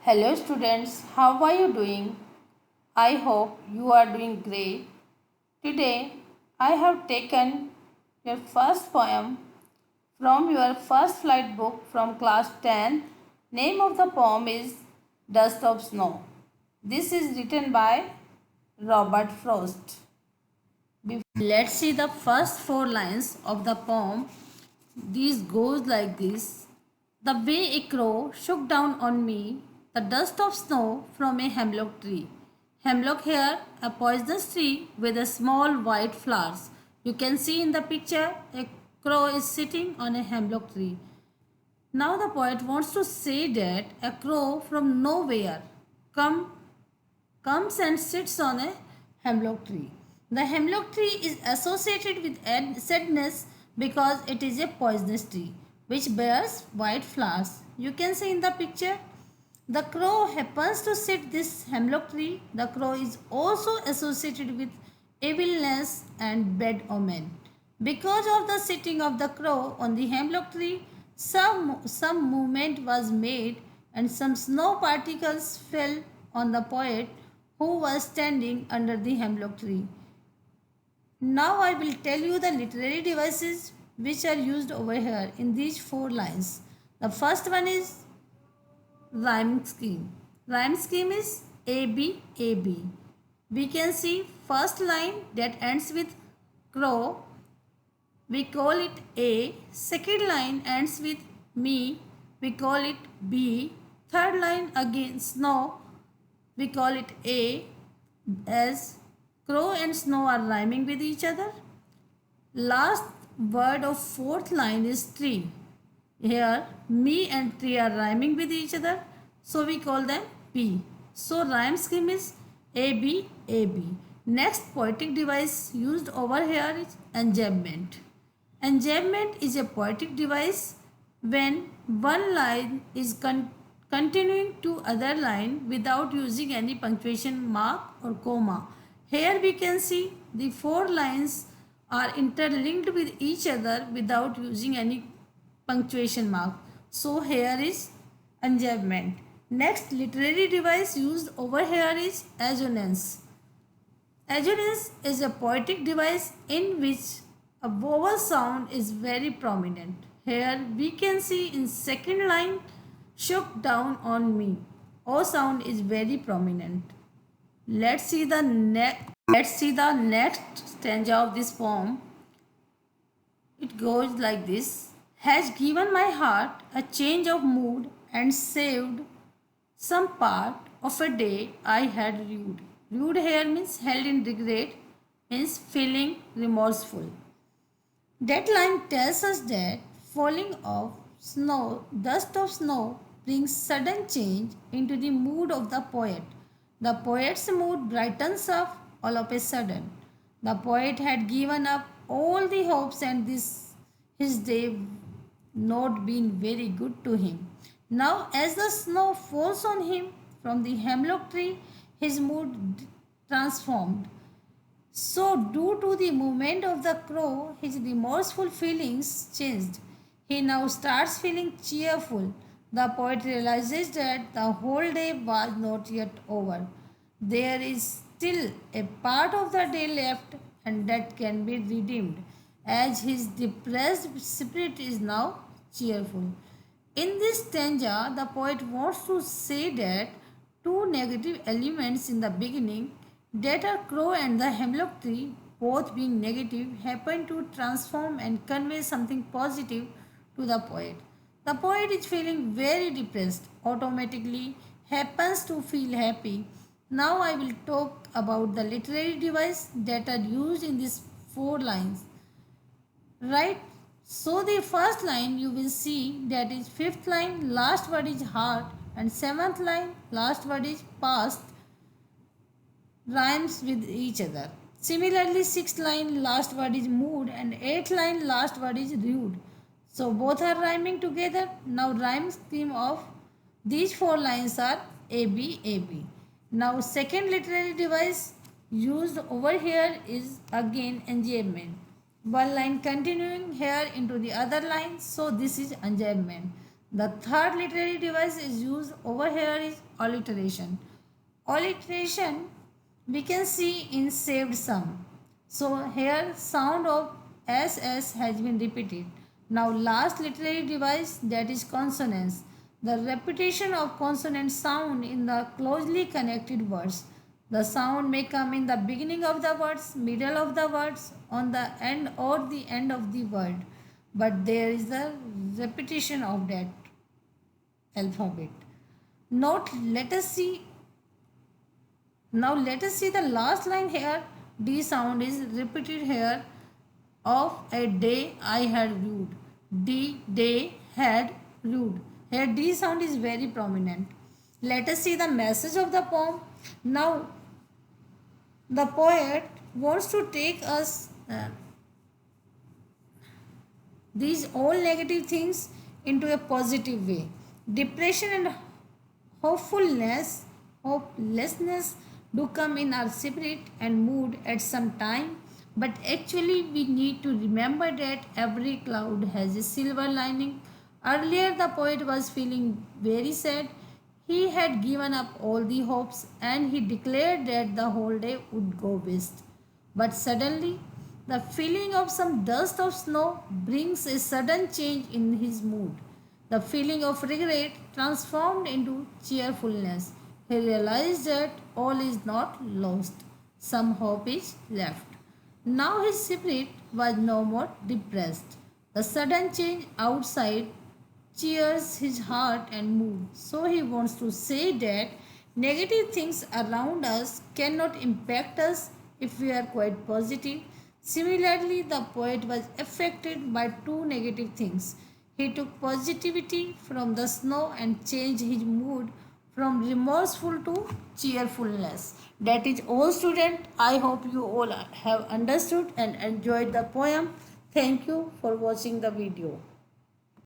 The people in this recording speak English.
Hello students, how are you doing? I hope you are doing great. Today I have taken your first poem from your first flight book from class 10. Name of the poem is Dust of Snow. This is written by Robert Frost. Let's see the first four lines of the poem. These goes like this. The way a crow shook down on me the dust of snow from a hemlock tree. Hemlock here, a poisonous tree with a small white flowers. You can see in the picture a crow is sitting on a hemlock tree. Now the poet wants to say that a crow from nowhere comes and sits on a hemlock tree. The hemlock tree is associated with sadness because it is a poisonous tree which bears white flowers. You can see in the picture. The crow happens to sit this hemlock tree. The crow is also associated with evilness and bad omen. Because of the sitting of the crow on the hemlock tree, some movement was made and some snow particles fell on the poet who was standing under the hemlock tree. Now I will tell you the literary devices which are used over here in these four lines. The first one is rhyme scheme. Rhyme scheme is A B A B. We can see first line that ends with crow. We call it A. Second line ends with me. We call it B. Third line again snow. We call it A, as crow and snow are rhyming with each other. Last word of fourth line is tree. Here me and tree are rhyming with each other, so we call them P. So rhyme scheme is A B A B. Next poetic device used over here is enjambment. Enjambment is a poetic device when one line is continuing to other line without using any punctuation mark or comma. Here we can see the four lines are interlinked with each other without using any punctuation mark. So here is enjambment. Next literary device used over here is assonance. Assonance is a poetic device in which a vowel sound is very prominent. Here we can see in second line shook down on me. O sound is very prominent. Let's see the next stanza of this poem. It goes like this. Has given my heart a change of mood and saved some part of a day I had rued. Rued here means held in regret, means feeling remorseful. That line tells us that falling of snow, dust of snow, brings sudden change into the mood of the poet. The poet's mood brightens up all of a sudden. The poet had given up all the hopes and his day not been very good to him. Now, as the snow falls on him from the hemlock tree, his mood transformed. So, due to the movement of the crow, his remorseful feelings changed. He now starts feeling cheerful. The poet realizes that the whole day was not yet over. There is still a part of the day left, and that can be redeemed, as his depressed spirit is now cheerful. In this stanza, the poet wants to say that two negative elements in the beginning, that are crow and the hemlock tree, both being negative, happen to transform and convey something positive to the poet. The poet is feeling very depressed, automatically happens to feel happy. Now I will talk about the literary device that are used in these four lines. Right? So the first line you will see that is fifth line, last word is heart, and seventh line, last word is past, rhymes with each other. Similarly, sixth line, last word is mood, and eighth line, last word is rude. So both are rhyming together. Now rhyme scheme of these four lines are A B A B. Now second literary device used over here is again enjambment. One line continuing here into the other line, so this is enjambment. The third literary device is used over here is alliteration. Alliteration we can see in saved sum. So here sound of SS has been repeated. Now last literary device, that is consonance. The repetition of consonant sound in the closely connected words. The sound may come in the beginning of the words, middle of the words, on the end or the end of the word. But there is a repetition of that alphabet. Note, let us see the last line here. D sound is repeated here. Of a day I had rude. D day had rude. Here D sound is very prominent. Let us see the message of the poem. Now the poet wants to take us these all negative things into a positive way. Depression and hopelessness do come in our spirit and mood at some time, but actually we need to remember that every cloud has a silver lining. Earlier the poet was feeling very sad. He had given up all the hopes and he declared that the whole day would go west. But suddenly, the feeling of some dust of snow brings a sudden change in his mood. The feeling of regret transformed into cheerfulness. He realized that all is not lost. Some hope is left. Now his spirit was no more depressed. The sudden change outside cheers his heart and mood. So he wants to say that negative things around us cannot impact us if we are quite positive. Similarly, the poet was affected by two negative things. He took positivity from the snow and changed his mood from remorseful to cheerfulness. That is all, student. I hope you all have understood and enjoyed the poem. Thank you for watching the video.